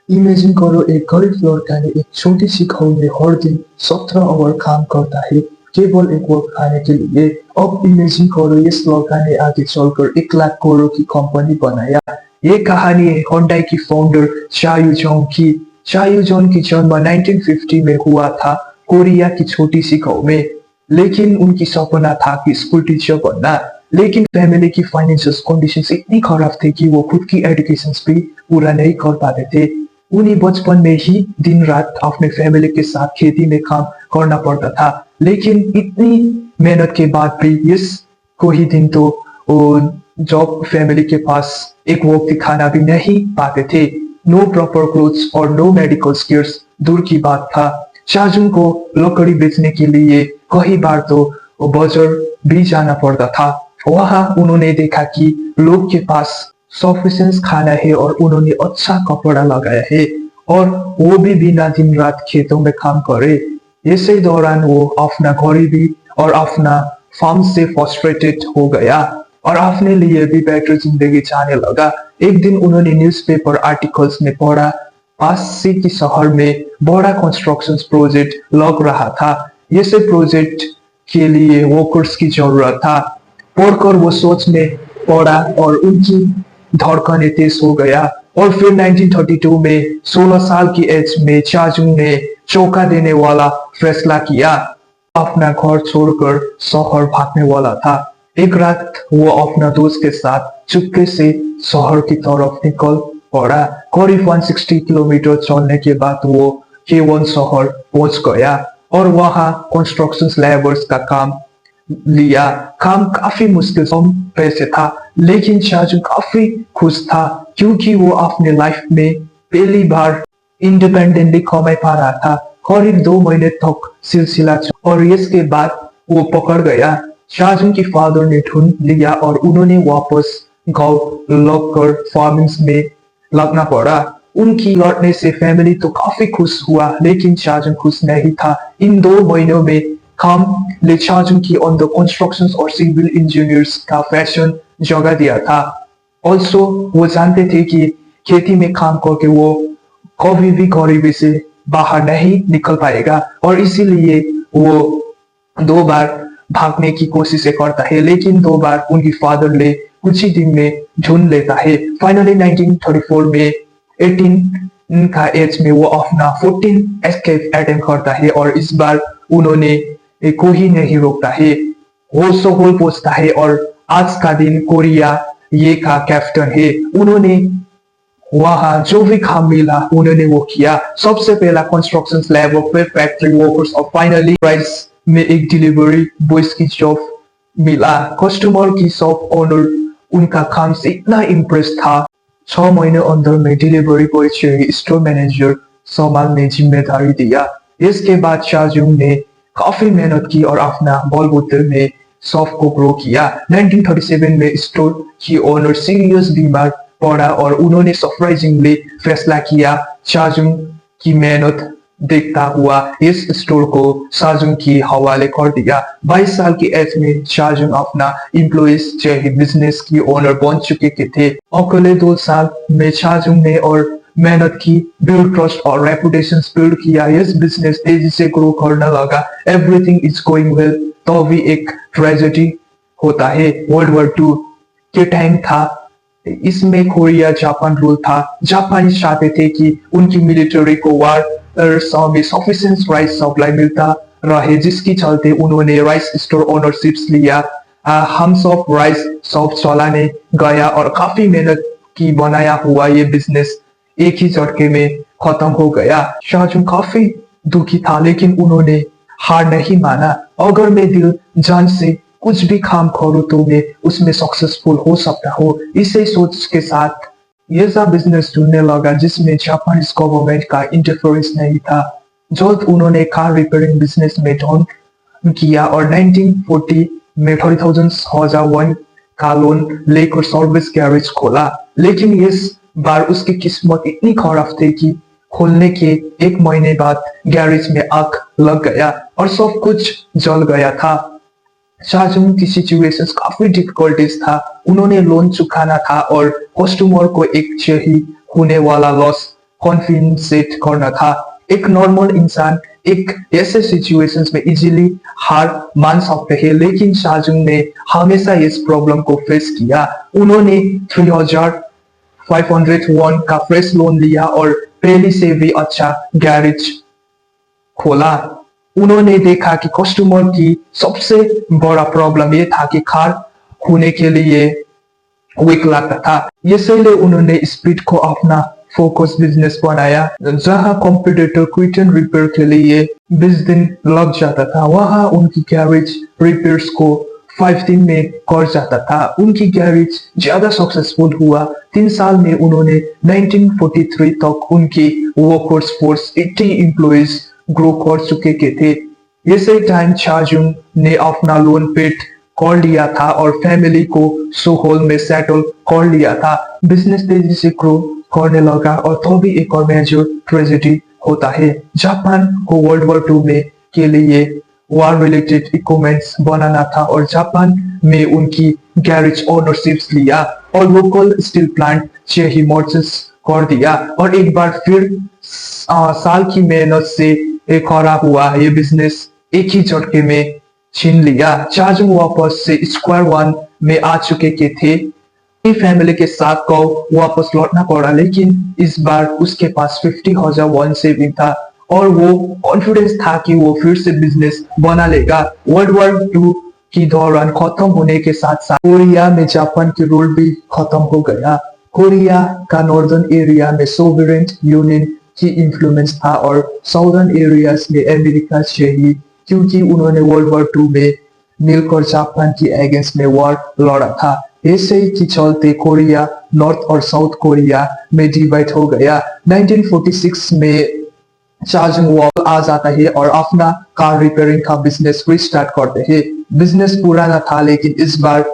Imagine करो एक गरीब लड़का ने एक छोटी सी घर में हर दिन 17 आवर काम करता है केवल एक वक्त खाने के लिए। अब इमेजिन करो इस लड़का ने आगे चलकर 1 लाख करोड़ की कंपनी बनाया। ये कहानी है होंडा की फाउंडर चायुजोंग की। चायुजोंग की जन्म 1950 में हुआ था कोरिया की छोटी सी गांव में। लेकिन उनकी सपना था कि स्कूल टीचर बनना। लेकिन फैमिली की फाइनेंशियल कंडीशंस इतनी खराब थी कि वो खुद की एजुकेशन भी पूरा नहीं कर पाते थे। उन्हें बचपन में ही दिन रात अपने फैमिली के साथ खेती में काम करना पड़ता था। लेकिन इतनी मेहनत के बाद भी इस कोई दिन तो जॉब फैमिली के पास एक वक्त खाना भी नहीं पाते थे। नो प्रॉपर क्लोथ्स और नो मेडिकल केयर्स दूर की बात था। शाहजून को लकड़ी बेचने के लिए कई बार तो बाजार भी जाना पड़ता था। वहां उन्होंने देखा कि लोग के पास सफिशिएंट खाना है और उन्होंने अच्छा कपड़ा लगाया है और वो भी बिना दिन रात खेतों में काम करे। इसी दौरान वो अपना गरीबी और अपना फार्म से फ्रस्ट्रेटेड हो गया और अपने लिए भी बेटर जिंदगी चाहने लगा। एक दिन उन्होंने न्यूज़पेपर आर्टिकल्स में पढ़ा पास से की शहर में बड़ा कंस्ट्रक्शन प्रोजेक्ट लग रहा था। इस प्रोजेक्ट के लिए वर्कर्स की जरूरत था। पढ़कर वो सोच में पड़ा और उनकी धड़कनें तेज हो गया। और फिर 1932 में 16 साल की एज में चाजुंग ने चौंका देने वाला फैसला किया। अपना घर छोड़कर शहर भागने वाला था। एक रात वो अपना दोस्त के साथ चुपके से शहर की तरफ निकल पड़ा। करीब 160 किलोमीटर चलने के बाद वो केवन शहर पहुंच गया और वहां कंस्ट्रक्शन लेबर्स का काम लिया। काम काफी मुश्किल पैसे था लेकिन शाहजू काफी खुश था क्योंकि वो अपने लाइफ में पहली बार इंडिपेंडेंटली कमाई पा रहा था। करीब 2 महीने तक सिलसिला चला और इसके बाद वो पकड़ गया। शाहजू की फादर ने ढूंढ लिया और उन्होंने वापस गांव लौटकर फार्मिंग में लगना पड़ा। उनकी लौटने से फैमिली तो काफी खुश हुआ लेकिन शाहजू खुश नहीं था। इन 2 महीनों में काम ले शाहजू की ऑन द कंस्ट्रक्शन और सिविल इंजीनियर्स का फैशन जगह दिया था। ऑल्सो वो जानते थे कि खेती में काम करके वो कभी भी गरीबी से बाहर नहीं निकल पाएगा और इसीलिए वो 2 बार भागने की कोशिश करता है लेकिन 2 बार उनकी फादर ले कुछ ही दिन में ढूंढ लेता है। फाइनली 1934 में 18 का एज में वो अपना 14 एस्केप अटेम्प्ट करता है और इस बार उन्होंने कोई नहीं रोकता है। वो सोहोल पहुंचता है और आज का दिन कोरिया ये का कैप्टन है। उन्होंने वहां जो भी काम मिला उन्होंने वो किया। सबसे पहला कंस्ट्रक्शन स्लैब और फिर फैक्ट्री वर्कर्स और फाइनली प्राइस में एक डिलीवरी बॉयज की जॉब मिला। कस्टमर की शॉप ओनर उनका काम से इतना इम्प्रेस था। 6 महीने अंदर में डिलीवरी बॉय से स्टोर मैनेजर संभालने जिम्मेदारी दिया। इसके बाद शाहजूंग ने काफी मेहनत की और अपना बलबूते में शॉप को ग्रो किया। 1937 में स्टोर की ओनर सीरियस बीमार पड़ा और उन्होंने सरप्राइजिंगली फैसला किया शाहजूंग की मेहनत देखता हुआ इस स्टोर को शाहजूंग की हवाले कर दिया। 22 साल की एज में शाहजूंग अपना एम्प्लॉइज से बिजनेस की ओनर बन चुके थे। अगले 2 साल में शाहजूंग ने और मेहनत की, बिल्ड ट्रस्ट और रेपुटेशन बिल्ड किया। इस बिजनेस तेजी से ग्रो करने लगा। एवरीथिंग इज गोइंग वेल तो भी एक ट्रेजेडी होता है। वर्ल्ड वॉर 2 के टाइम था। इसमें कोरिया जापान रूल था। जापानी चाहते थे कि उनकी मिलिट्री को वार में सफिशिएंट राइस सप्लाई मिलता रहे जिसकी चलते उन्होंने राइस स्टोर ओनरशिप लिया। हम सब राइस शॉप चलाने गया और काफी मेहनत की बनाया हुआ ये बिजनेस एक ही झटके में खत्म हो गया। शाहजूं काफी दुखी था लेकिन उन्होंने हार नहीं माना। अगर मैं दिल जान से कुछ भी काम करूं तो मैं उसमें सक्सेसफुल हो सकता हूँ। इसी सोच के साथ ये सब बिजनेस ढूंढने लगा जिसमें जापानीज गवर्नमेंट का इंटरफेरेंस नहीं था। जल्द उन्होंने कार रिपेयरिंग बिजनेस में जॉइन किया और 1940 में 30,000 का लोन लेकर सर्विस गैरेज खोला। लेकिन इस बार उसकी किस्मत इतनी खराब थी कि खोलने के 1 महीने बाद गैरेज में आग लग गया और सब कुछ जल गया था। शाहजूं की सिचुएशन काफी डिफिकल्टीज था। उन्होंने लोन चुकाना था और कस्टमर को एक चाहिए होने वाला लॉस कॉन्फिडेंसेट करना था। एक नॉर्मल इंसान एक ऐसे सिचुएशंस में इजीली हार मान सकते हैं, लेकिन शाहजून ने हमेशा इस प्रॉब्लम को फेस किया। उन्होंने 3,500 का फ्रेश लोन लिया और पहले से भी अच्छा गैरेज खोला। उन्होंने देखा कि कस्टमर की सबसे बड़ा प्रॉब्लम ये था कि कार होने के लिए वीक लगता था। इसलिए उन्होंने स्पीड को अपना फोकस बिजनेस बनाया। जहां कंप्यूटर क्विक एंड रिपेयर के लिए 20 दिन लग जाता था, वहां उनकी गैरेज रिपेयर्स को 5 दिन में कर जाता था। उनकी गैरेज ज्यादा सक्सेसफुल हुआ। 3 साल में उन्होंने 1943 तक उनकी वर्कफोर्स फोर्स 80 एम्प्लॉइज ग्रो कर चुके के थे। इसी टाइम चाजुंग ने अपना लोन पेड कर लिया था और फैमिली को सोहोल में सेटल कर लिया था। बिजनेस तेजी से ग्रो करने लगा और तभी एक और मेजर ट्रेजेडी होता है। जापान को वर्ल्ड वॉर 2 में के लिए वार रिलेटेड इक्विपमेंट्स बनाना था और जापान में उनकी गैरेज ओनरशिप लिया और लोकल स्टील प्लांट से ही मर्चेस कर दिया और एक बार फिर साल की मेहनत से खराब हुआ। ये बिजनेस एक ही झटके में छीन लिया। चाजुंग वापस से स्क्वायर वन में आ चुके के थे। फैमिली के साथ को वापस लौटना पड़ा, लेकिन इस बार उसके पास 50,000 वन सेविंग था और वो कॉन्फिडेंस था कि वो फिर से बिजनेस बना लेगा। वर्ल्ड वॉर 2 की दौरान खत्म होने के साथ साथ कोरिया में जापान की रूल भी खत्म हो गया। कोरिया का नॉर्दर्न एरिया में सोवियत यूनियन की इन्फ्लुएंस था और साउदर्न एरियाज में अमेरिका से ही, क्योंकि उन्होंने वर्ल्ड वॉर 2 में मिलकर जापान की अगेंस्ट में वॉर लड़ा था। ऐसे के चलते कोरिया नॉर्थ और साउथ कोरिया में डिवाइड हो गया। 1946 में चाजुंग वॉल आ जाता है और अपना कार रिपेयरिंग का बिजनेस रिस्टार्ट करते हैं। बिजनेस पुराना था लेकिन इस बार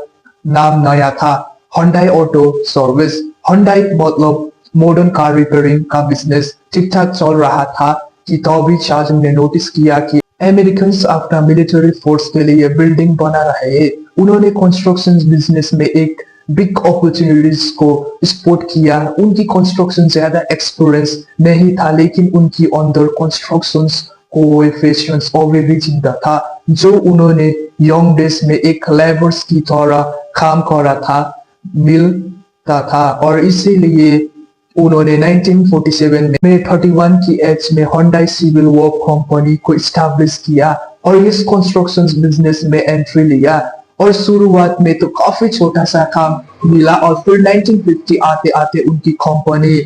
नाम नया था, हुंडई ऑटो सर्विस। हुंडई मतलब मॉडर्न कार रिपेयरिंग का बिजनेस ठीक ठाक चल रहा था कि तभी चाजुंग ने नोटिस किया कि अमेरिकन अपना मिलिट्री फोर्स के लिए बिल्डिंग बना रहे हैं। उन्होंने कंस्ट्रक्शन बिजनेस में एक बिग अपॉर्चुनिटीज को स्पॉट किया। उनकी कंस्ट्रक्शन ज्यादा एक्सपीरियंस नहीं था, लेकिन उनकी अंदर कंस्ट्रक्शन कोएफिशिएंट्स ऑलरेडी जिंदा था, जो उन्होंने यंग डेज में एक लेबर्स की तरह काम करा था मिलता था और इसीलिए उन्होंने 1947 में 31 की एज में हुंडई सिविल वर्क कंपनी को स्टैब्लिश किया और इस कंस्ट्रक्शन बिजनेस में एंट्री लिया। और शुरुआत में तो काफी छोटा सा काम मिला और फिर 1950 आते आते उनकी कंपनी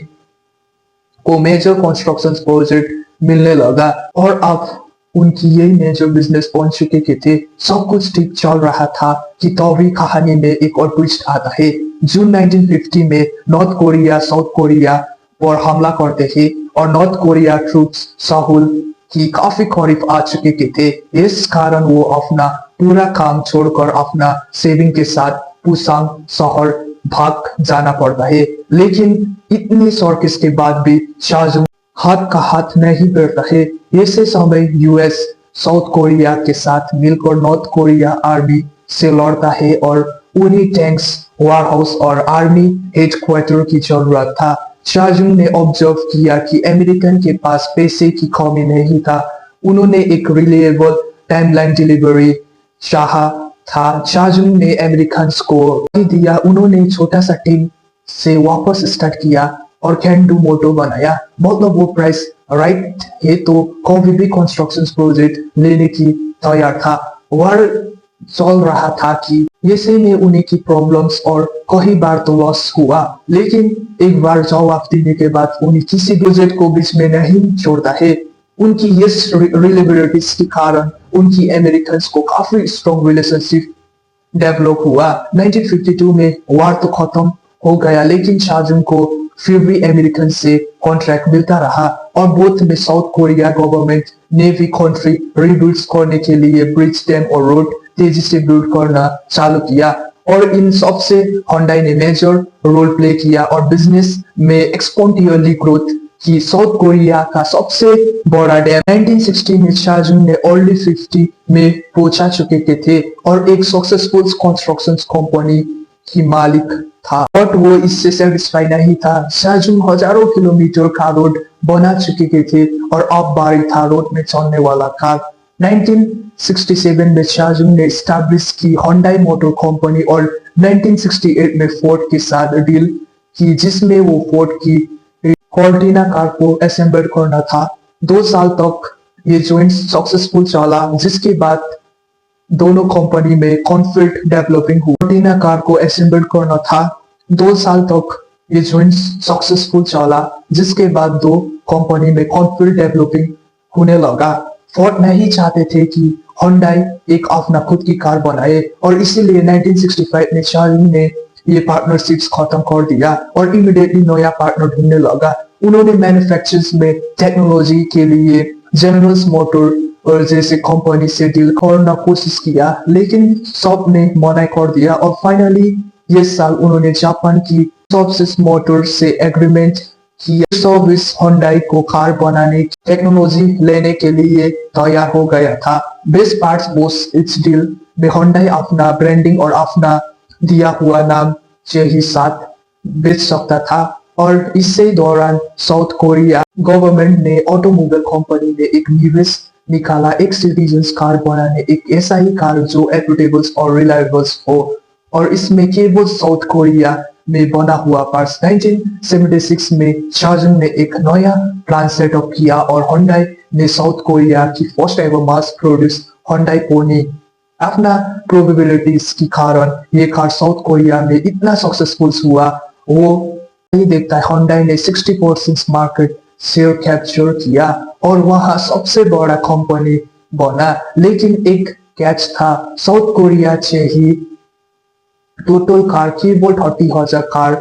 को मेजर कंस्ट्रक्शन प्रोजेक्ट मिलने लगा और अब उनकी यही मेजर बिजनेस बन चुके के थे। सब कुछ ठीक चल रहा था कि तभी कहानी में एक और ट्विस्ट आता है। जून 1950 में नॉर्थ कोरिया साउथ कोरिया पर हमला करते हैं और नॉर्थ कोरिया ट्रूप्स सोल की काफी करीब आ चुके के थे। इस कारण वो अपना पूरा काम छोड़कर अपना सेविंग के साथ पुसांग शहर भाग जाना पड़ता है। लेकिन इतनी सर्किस के बाद भी चाजुंग हाथ का हाथ नहीं बढ़ता है। ऐसे समय यूएस साउथ कोरिया के साथ मिलकर नॉर्थ कोरिया आर्मी से लड़ता है और उन्हीं टैंक्स वार हाउस और आर्मी हेडक्वार्टर की जरूरत था। चाजुंग ने ऑब्जर्व किया कि अमेरिकन के पास पैसे की कमी नहीं था। उन्होंने एक रिलायबल टाइमलाइन डिलीवरी चाहा था। चाजुंग ने अमेरिकन को दिया। उन्होंने छोटा सा टीम से वापस स्टार्ट किया और कैन डू मोटो बनाया, मतलब वो प्राइस राइट है तो कभी भी कंस्ट्रक्शन प्रोजेक्ट लेने की तैयार था। वार चल रहा था कि ऐसे में उन्हीं की प्रॉब्लम्स और कई बार तो लॉस हुआ, लेकिन एक बार जवाब देने के बाद उन्हें किसी प्रोजेक्ट को बीच में नहीं छोड़ता है। उनकी इस रिलेबिलिटीज के कारण उनकी अमेरिकन को काफी स्ट्रॉन्ग रिलेशनशिप डेवलप हुआ। 1952 में वार तो खत्म हो गया, लेकिन चाजुंग को फिर भी अमेरिकन से कॉन्ट्रैक्ट मिलता रहा और बोथ में साउथ कोरिया गवर्नमेंट ने भी कंट्री रिबिल्ड करने के लिए ब्रिज डैम और रोड तेजी से बिल्ड करना चालू किया और इन सब से हुंडई ने मेजर रोल प्ले किया और बिजनेस में एक्सपोनेंशियली ग्रोथ की। साउथ कोरिया का सबसे बड़ा डैम 1960 में चाजुंग ने अर्ली 50 में पहुंचा चुके थे और एक सक्सेसफुल कंस्ट्रक्शन कंपनी की मालिक था, बट वो इससे सेटिस्फाई नहीं था। शाहजहां हजारों किलोमीटर का रोड बना चुके थे और अब बारी था रोड में चलने वाला कार। 1967 में शाहजहां ने स्टैब्लिश की होंडा मोटर कंपनी और 1968 में फोर्ड के साथ डील की, जिसमें वो फोर्ड की कॉर्टिना कार को असेंबल करना था। 2 साल तक ये ज्वाइंट सक्सेसफुल चला, जिसके बाद दोनों कंपनी में कॉन्फ्लिक्ट डेवलपिंग हुआ। कॉर्टिना कार को असेंबल करना था। 2 साल तक ये ज्वाइंट सक्सेसफुल चला, जिसके बाद दो कंपनी में कॉन्फ्लिक्ट डेवलपिंग होने लगा। फोर्ड नहीं चाहते थे कि होंडा एक अपना खुद की कार बनाए और इसीलिए 1965 में शाहजहां ने ये पार्टनरशिप्स खत्म कर दिया और इमीडिएटली नया पार्टनर ढूंढने लगा। उन्होंने मैन्युफैक्चरिंग में टेक्नोलॉजी के लिए जनरल मोटर और जैसे कंपनी से डील करना कोशिश किया, लेकिन सब ने मना कर दिया और फाइनली ये साल उन्होंने जापान की सबसिस मोटर से एग्रीमेंट किया। सर्विस होंडा को कार बनाने की टेक्नोलॉजी लेने के लिए तैयार हो गया था। बेस्ट पार्ट्स बोस इस डील में होंडा अपना ब्रांडिंग और अपना दिया हुआ नाम ही साथ बेच सकता था और इसी दौरान साउथ कोरिया गवर्नमेंट ने ऑटोमोबाइल कंपनी ने एक निवेश निकाला, एक सिटीजन्स कार बनाने, एक ऐसा ही कार जो एफोर्डेबल और रिलायबल हो और इसमें केवल साउथ कोरिया में बना हुआ पार्ट्स। 1976 में शाहजहां ने एक नया प्लान सेटअप किया और होंडा ने साउथ कोरिया की फर्स्ट एवर मास प्रोड्यूस होंडा पोनी। अपना प्रोबेबिलिटीज के कारण ये कार साउथ कोरिया में इतना सक्सेसफुल हुआ, वो नहीं देखता है। होंडा ने 60% मार्केट शेयर कैप्चर किया और वहां सबसे बड़ा कंपनी बना, लेकिन एक कैच था, साउथ कोरिया से ही टोटल कार केवल 30,000 कार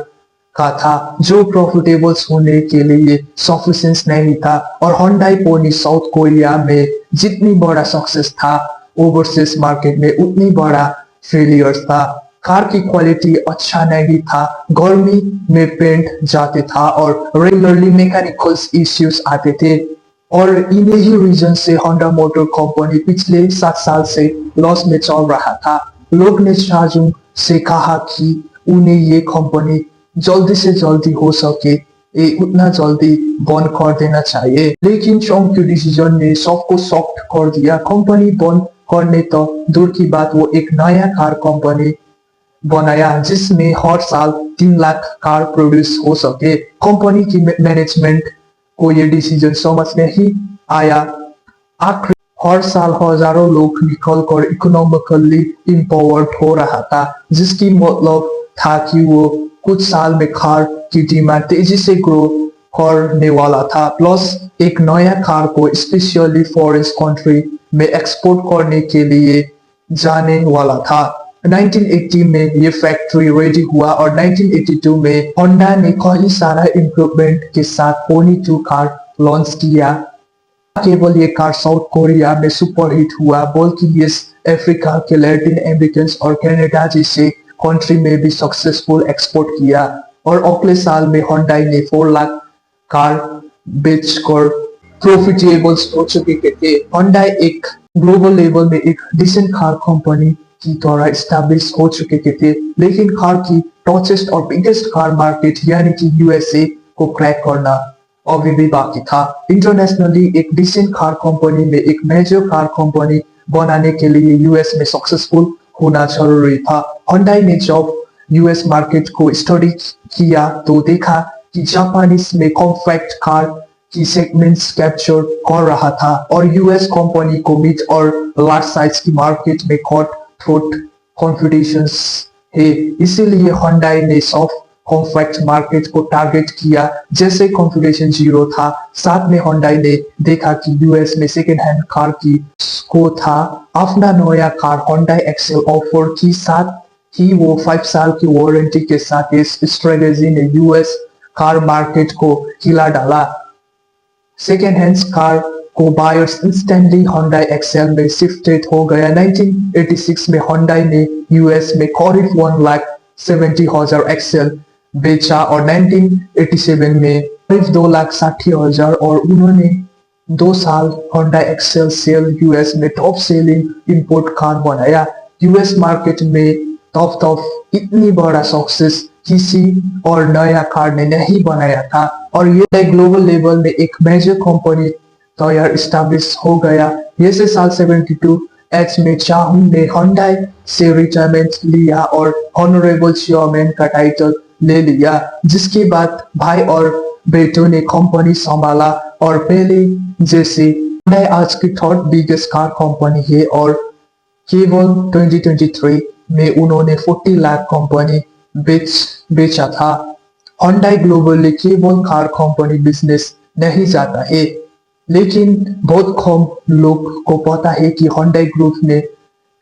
का था, जो प्रॉफिटेबल होने के लिए सफिशिएंट नहीं था और होंडा पोनी साउथ कोरिया में जितनी बड़ा सक्सेस था, ओवरसीज मार्केट में उतनी बड़ा फेलियर था। कार की क्वालिटी अच्छा नहीं था, गर्मी में पेंट जाते था और रेगुलरली मैकेनिकल इश्यूज आते थे और इन्हीं रीजन से होंडा मोटर कंपनी पिछले 7 साल से लॉस में चल रहा था। लोग ने शाहजहां से कहा कि उन्हें ये कंपनी जल्दी से जल्दी हो सके उतना जल्दी बंद कर देना चाहिए, लेकिन ट्रम्प के डिसीजन ने सबको शॉक्ड कर दिया। कंपनी बंद करने तो दूर की बात, वो एक नया कार कंपनी बनाया जिसमें हर साल 3 लाख कार प्रोड्यूस हो सके। कंपनी की मैनेजमेंट को ये डिसीजन समझ नहीं आया। आखिर हर साल हजारों लोग निकल कर इकोनॉमिकली इम्पावर्ड हो रहा था, जिसकी मतलब था कि वो कुछ साल में कार की डिमांड तेजी से ग्रो करने वाला था, प्लस एक नया कार को स्पेशली फॉरेन कंट्री में एक्सपोर्ट करने के लिए जाने वाला था। 1980 में ये फैक्ट्री रेडी हुआ और 1982 में होंडा ने कई सारा इम्प्रूवमेंट के साथ पोनी 2 कार लॉन्च किया। केवल ये कार साउथ कोरिया में सुपरहिट हुआ, बल्कि ये अफ्रीका के, लैटिन अमेरिकन और कनाडा जैसे कंट्री में भी सक्सेसफुल एक्सपोर्ट किया और अगले साल में होंडा ने 4 लाख कार बेचकर प्रॉफिटेबल हो चुके थे। होंडा एक ग्लोबल लेवल में एक डिसेंट कार कंपनी की तरह स्टैब्लिश हो चुके थे, लेकिन कार की टॉचेस्ट और बिगेस्ट कार मार्केट यानी कि यूएसए को क्रैक करना अभी भी बाकी था। इंटरनेशनली एक डिसेंट कार कंपनी में एक मेजर कार कंपनी बनाने के लिए यूएस में सक्सेसफुल होना जरूरी था। होंडा ने जब यूएस मार्केट को स्टडी किया तो देखा कि जापानीज में कॉम्पैक्ट कार की सेगमेंट्स कैप्चर कर रहा था और यूएस कंपनी को मिड और लार्ज साइज की मार्केट में कट थ्रोट कॉन्फिडेंस है, इसीलिए होंडा ने सॉफ्ट कॉम्पैक्ट मार्केट को टारगेट किया जैसे कॉन्फिगरेशन 0 था। साथ में होंडा ने देखा कि यूएस में सेकेंड हैंड कार की को था। अपना नया कार होंडा एक्सेल ऑफर की, साथ ही वो 5 साल की वारंटी के साथ इस स्ट्रेटेजी ने यूएस कार मार्केट को हिला डाला। सेकेंड हैंड कार को बायर्स इंस्टेंटली होंडा एक्सेल में शिफ्टेड हो गया। 1986 में होंडा ने यूएस में करीब 1,70,000 एक्सेल बेचा और 1987 में करीब 2,60,000 और उन्होंने 2 साल होंडा एक्सेल सेल यूएस में टॉप सेलिंग इंपोर्ट कार बनाया। यूएस मार्केट में तब इतनी बड़ा सक्सेस किसी और नया कार ने नहीं बनाया था और ये ग्लोबल लेवल में एक मेजर कंपनी तैयार स्टैब्लिश हो गया। जैसे साल 72 एच में चाहून ने होंडाई से रिटायरमेंट लिया और ऑनरेबल चेयरमैन का टाइटल ले लिया, जिसके बाद भाई और बेटों ने कंपनी संभाला और पहले जैसे होंडाई आज की थर्ड बिगेस्ट कार कंपनी है और केवल 2023 में उन्होंने 40 लाख कंपनी बेचा था। होंडाई ग्लोबली केवल कार कंपनी बिजनेस नहीं जाता है, लेकिन बहुत कम लोग को पता है कि होंडाई ग्रुप में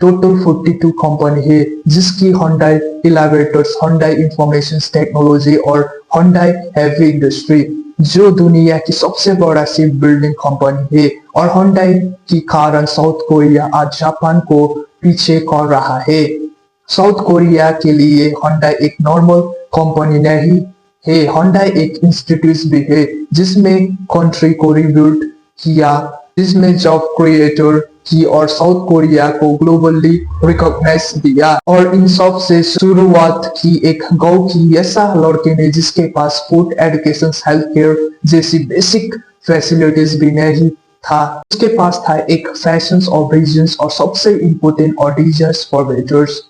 टोटल 42 कंपनी है, जिसकी Hyundai elevators, Hyundai information technology और होंडाई हेवी इंडस्ट्री जो दुनिया की सबसे बड़ा शिप बिल्डिंग कंपनी है और होंडाई के कारण साउथ कोरिया आज जापान को पीछे कर रहा है। साउथ कोरिया के लिए होंडाई एक नॉर्मल कंपनी नहीं है, होंडाई एक इंस्टीट्यूट भी है जिसमें कंट्री को रिबिल्ड किया, जिसमें जॉब क्रिएटर की और साउथ कोरिया को ग्लोबली रिकॉग्नाइज दिया और इन सब से शुरुआत की एक गांव की ऐसा लड़के ने जिसके पास फूड, एजुकेशन, हेल्थ केयर जैसी बेसिक फैसिलिटीज भी नहीं था। उसके पास था एक फैशन और विजन्स और सबसे इम्पोर्टेंट और डिजायर्स फॉर बेटर्स।